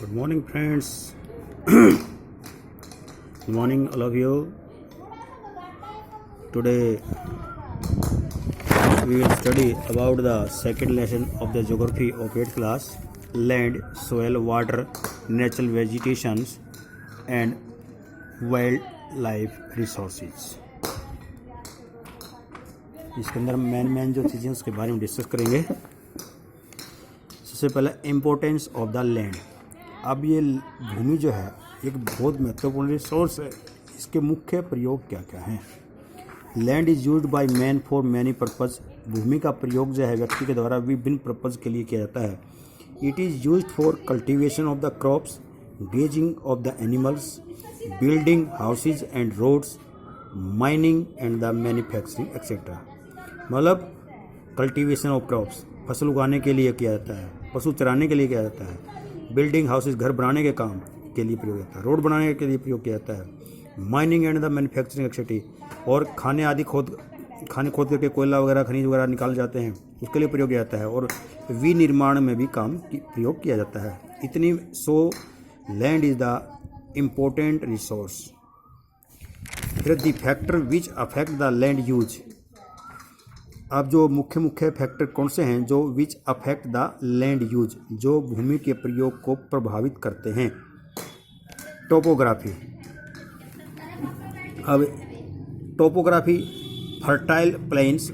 Good morning, friends. Good morning, all of you. Today we will study about the second lesson of the geography of 8th class: land, soil, water, natural vegetations, and wildlife resources. इसके अंदर main जो चीज़ें उसके बारे में discuss करेंगे। सबसे पहले इम्पोर्टेंस ऑफ द लैंड। अब ये भूमि जो है एक बहुत महत्वपूर्ण रिसोर्स है। इसके मुख्य प्रयोग क्या क्या हैं? Land is used by man for many purpose. भूमि का प्रयोग जो है व्यक्ति के द्वारा विभिन्न पर्पज़ के लिए किया जाता है। It is used for cultivation of the crops, grazing of the animals, building houses and roads, mining and the manufacturing etcetera. मतलब कल्टीवेशन ऑफ क्रॉप्स, फसल उगाने के लिए किया जाता है, पशु चराने के लिए किया जाता है, बिल्डिंग हाउसेज, घर बनाने के काम के लिए प्रयोग होता है, रोड बनाने के लिए प्रयोग किया जाता है, mining and the manufacturing activity, और खाने आदि खोद करके कोयला वगैरह खनिज वगैरह निकाल जाते हैं, उसके लिए प्रयोग किया जाता है, और विनिर्माण में भी काम प्रयोग किया जाता है। इतनी so land is the important resource. फिर the factor which affect the land use. अब जो मुख्य फैक्टर कौन से हैं जो which affect the land use, जो भूमि के प्रयोग को प्रभावित करते हैं? टोपोग्राफी। अब topography, fertile plains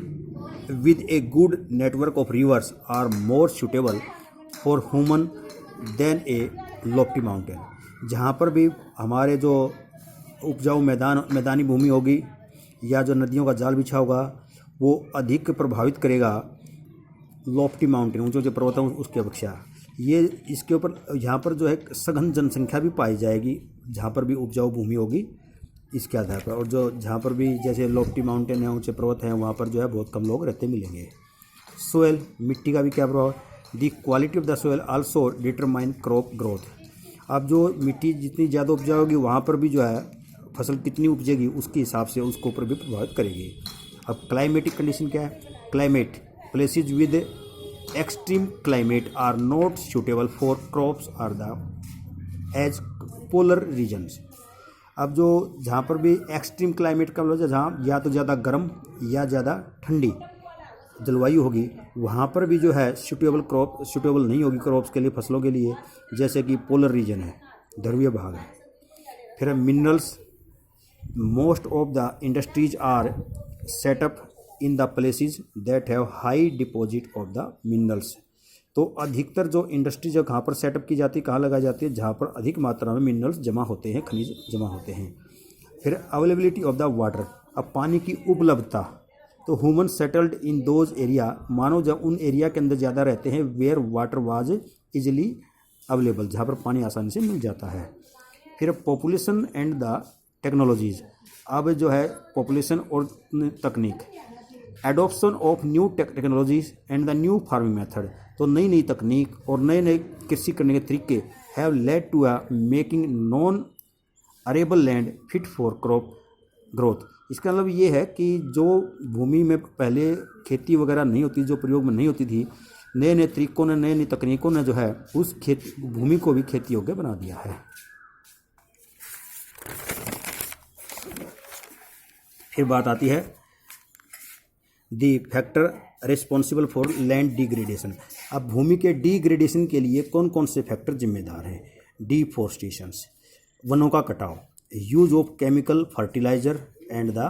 with a good network of rivers are more suitable for human than a lofty mountain. जहाँ पर भी हमारे जो उपजाऊ मैदानी भूमि होगी या जो नदियों का जाल बिछा होगा वो अधिक प्रभावित करेगा लॉफ्टी माउंटेन, ऊंचे ऊंचे पर्वतों उसकी अपेक्षा। ये इसके ऊपर यहाँ पर जो है सघन जनसंख्या भी पाई जाएगी जहाँ पर भी उपजाऊ भूमि होगी इसके आधार पर, और जो जहाँ पर भी जैसे लॉफ्टी माउंटेन है, ऊंचे पर्वत हैं, वहाँ पर जो है बहुत कम लोग रहते मिलेंगे। सोयल, मिट्टी का भी क्या प्रभाव? The quality of the soil also determine crop growth. अब जो मिट्टी जितनी ज़्यादा उपजाऊ होगी वहाँ पर भी जो है फसल कितनी उपजेगी उसके हिसाब से उसके ऊपर भी प्रभावित करेगी। अब क्लाइमेटिक कंडीशन क्या है? Climate, places with extreme climate are not suitable for crops are the as polar regions. अब जो जहाँ पर भी एक्सट्रीम क्लाइमेट का मतलब जहाँ या तो ज़्यादा गर्म या ज़्यादा ठंडी जलवायु होगी वहाँ पर भी जो है सूटेबल नहीं होगी क्रॉप्स के लिए, फसलों के लिए, जैसे कि पोलर रीजन है, ध्रुवीय भाग है। फिर minerals, most of the industries are set up in the places that have high deposit of the minerals. तो अधिकतर जो इंडस्ट्री जो कहाँ पर सेटअप की जाती है, कहाँ लगाई जाती है? जहाँ पर अधिक मात्रा में मिनरल्स जमा होते हैं, खनिज जमा होते हैं। फिर अवेलेबिलिटी ऑफ द वाटर, अब पानी की उपलब्धता। तो human settled in those area, मानव जब उन एरिया के अंदर ज़्यादा रहते हैं where water was easily available, जहाँ पर पानी आसानी से मिल जाता है। फिर पॉपुलेशन एंड द टेक्नोलॉजीज़। अब जो है पॉपुलेशन और तकनीक, adoption of new technologies and the new farming method. तो नई तकनीक और नए कृषि करने के तरीके have led to a making non arable land fit for crop growth. इसका मतलब ये है कि जो भूमि में पहले खेती वगैरह नहीं होती, जो प्रयोग में नहीं होती थी, नए तरीकों ने, नई तकनीकों ने जो है उस भूमि को भी खेती योग्य बना दिया है। फिर बात आती है the factor responsible for land degradation. अब भूमि के डिग्रेडेशन के लिए कौन कौन से फैक्टर जिम्मेदार हैं? डिफॉरेस्टेशंस, वनों का कटाव, use of chemical fertiliser and the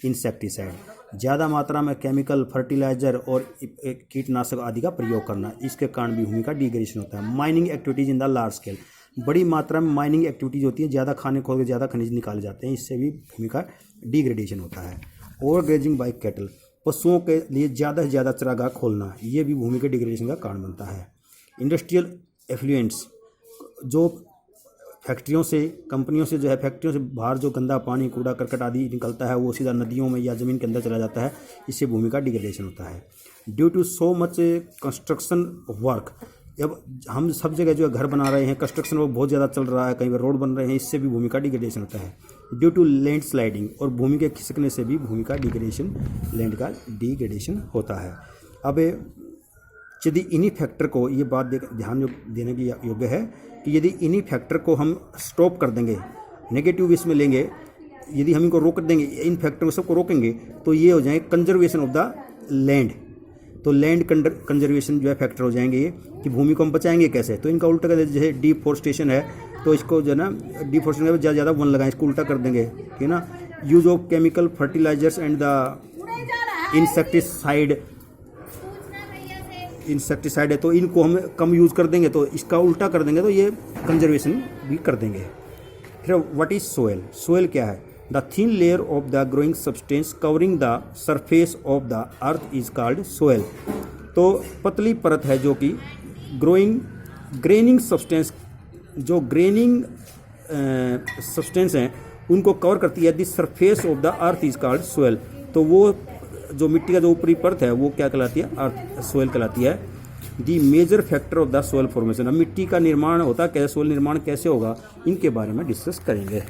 insecticide, ज़्यादा मात्रा में केमिकल फर्टिलाइजर और कीटनाशक आदि का प्रयोग करना, इसके कारण भी भूमि का डिग्रेडेशन होता है। Mining activities in the large scale, बड़ी मात्रा में माइनिंग एक्टिविटीज़ होती है, ज़्यादा खाने खोद के ज़्यादा खनिज निकाले जाते हैं, इससे भी भूमि का डिग्रेडेशन होता है। ओवर ग्रेजिंग बाय कैटल, पशुओं के लिए ज़्यादा से ज़्यादा चरागाह खोलना, ये भी भूमि के डिग्रेडेशन का कारण बनता है। इंडस्ट्रियल एफ्लुएंट्स, जो फैक्ट्रियों से, कंपनियों से जो है फैक्ट्रियों से बाहर जो गंदा पानी, कूड़ा करकट आदि निकलता है वो सीधा नदियों में या ज़मीन के अंदर चला जाता है, इससे भूमि का डिग्रेडेशन होता है। Due to so much construction work, अब हम सब जगह जो है घर बना रहे हैं, कंस्ट्रक्शन वर्क बहुत ज़्यादा चल रहा है, कहीं पर रोड बन रहे हैं, इससे भी भूमि का डिग्रेडेशन होता है। ड्यू टू लैंड स्लाइडिंग, और भूमि के खिसकने से भी भूमि का डिग्रेडेशन, लैंड का डिग्रेडेशन होता है। अब यदि इन्हीं फैक्टर को, ये बात ध्यान देने की योग्य है कि यदि इन्हीं फैक्टर को हम स्टॉप कर देंगे, नेगेटिव वेस में लेंगे, यदि हम इनको रोक देंगे, इन फैक्टर को सबको रोकेंगे, तो ये हो जाएंगे कंजर्वेशन ऑफ द लैंड। तो लैंड कंजर्वेशन जो है फैक्टर हो जाएंगे ये, कि भूमि को हम बचाएंगे कैसे। तो इनका उल्टा कर, जैसे डिफॉरेस्टेशन है तो इसको जो है ना, डिफॉरेस्टेशन में ज़्यादा वन लगाएं, इसको उल्टा कर देंगे, ठीक है ना। Use of chemical fertilisers and the insecticide है, तो इनको हम कम यूज़ कर देंगे, तो इसका उल्टा कर देंगे, तो ये कंजर्वेशन भी कर देंगे। फिर व्हाट इज सोयल? सोयल क्या है? The thin layer of the growing substance covering the surface of the earth is called soil. तो पतली परत है जो कि ग्रेनिंग सब्सटेंस, जो ग्रेनिंग सब्सटेंस हैं उनको कवर करती है। The surface of the earth is called soil. तो वो जो मिट्टी का जो ऊपरी परत है वो क्या कहलाती है? अर्थ, सोयल कहलाती है। The major factor of the soil formation, अब मिट्टी का निर्माण होता है कैसे, सोयल निर्माण कैसे होगा, इनके बारे में डिस्कस करेंगे।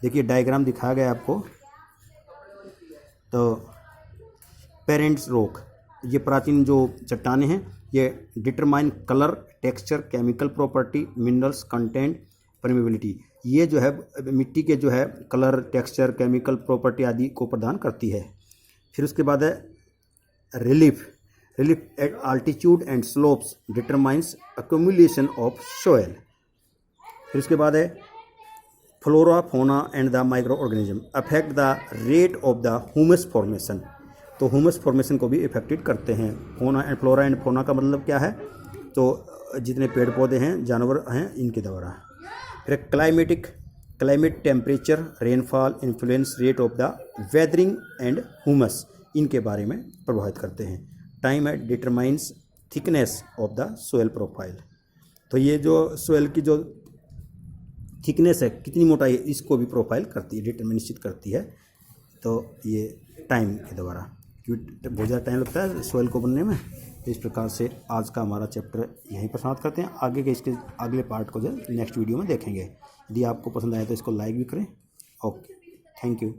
देखिए डायग्राम दिखाया गया आपको। तो पेरेंट्स रॉक, ये प्राचीन जो चट्टानें हैं, ये determine colour, texture, chemical property, minerals content, permeability, ये जो है मिट्टी के जो है कलर, टेक्सचर, केमिकल प्रॉपर्टी आदि को प्रदान करती है। फिर उसके बाद है relief at altitude and slopes determines accumulation of soil. फिर उसके बाद है flora, fauna and the micro organism affect the rate of the humus formation. तो ह्यूमस फॉर्मेशन को भी इफेक्टेड करते हैं। फोना एंड फ्लोरा एंड फोना का मतलब क्या है? तो जितने पेड़ पौधे हैं, जानवर हैं, इनके द्वारा। फिर climate, temperature, rainfall, influence rate of the weathering and humus, इनके बारे में प्रभावित करते हैं। टाइम है determines thickness of the soil profile. तो ये जो सोयल की जो थिकनेस है, कितनी मोटाई है, इसको भी प्रोफाइल करती है, डिटरमाइन निश्चित करती है। तो ये टाइम के द्वारा, क्योंकि बहुत ज़्यादा टाइम लगता है सोयल को बनने में। इस प्रकार से आज का हमारा चैप्टर यहीं पर समाप्त करते हैं। आगे के इसके अगले पार्ट को जो नेक्स्ट वीडियो में देखेंगे। यदि आपको पसंद आए तो इसको लाइक भी करें। Okay, thank you.